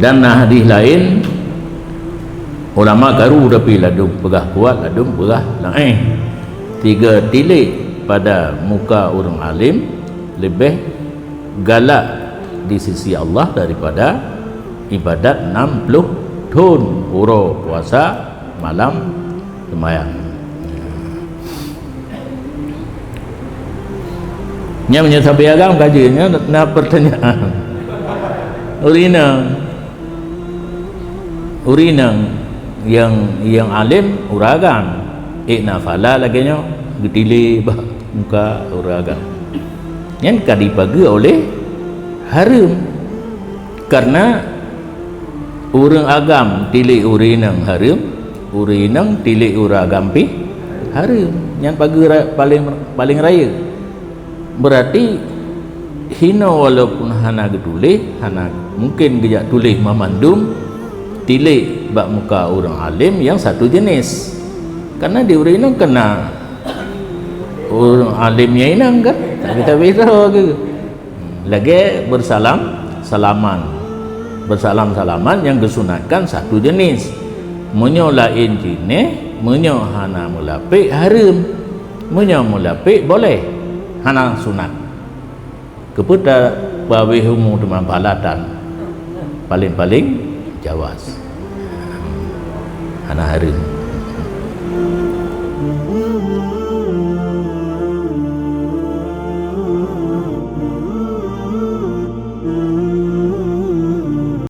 Dan hadis lain ulama karu tapi ladung pegah kuat, ladung pegah lain. 3 tilik pada muka orang alim lebih galak di sisi Allah daripada ibadat 60 tahun huro puasa malam sembahyang. Nya menyatakan agam kajinya nak pertanyaan. Urina yang alim uragan nafala lagi nya getile bah muka uragan. Yang dibagi oleh haram karena orang agam tilik urinang haram, urinang tilik uragam pi haram. Yang bagi paling raya berarti hina walaupun hana getulih, hana mungkin gejak tulih memandum tilik bak muka orang alim yang satu jenis, karena di urinang kena orang alimnya inang kan kita bisa ke lagi bersalam-salaman yang kesunatkan satu jenis, menyo lain jenis, menyo hana mulapik haram, menyo mulapik boleh hana sunat kepada bawih umur dengan balatan paling-paling jawas hana haram.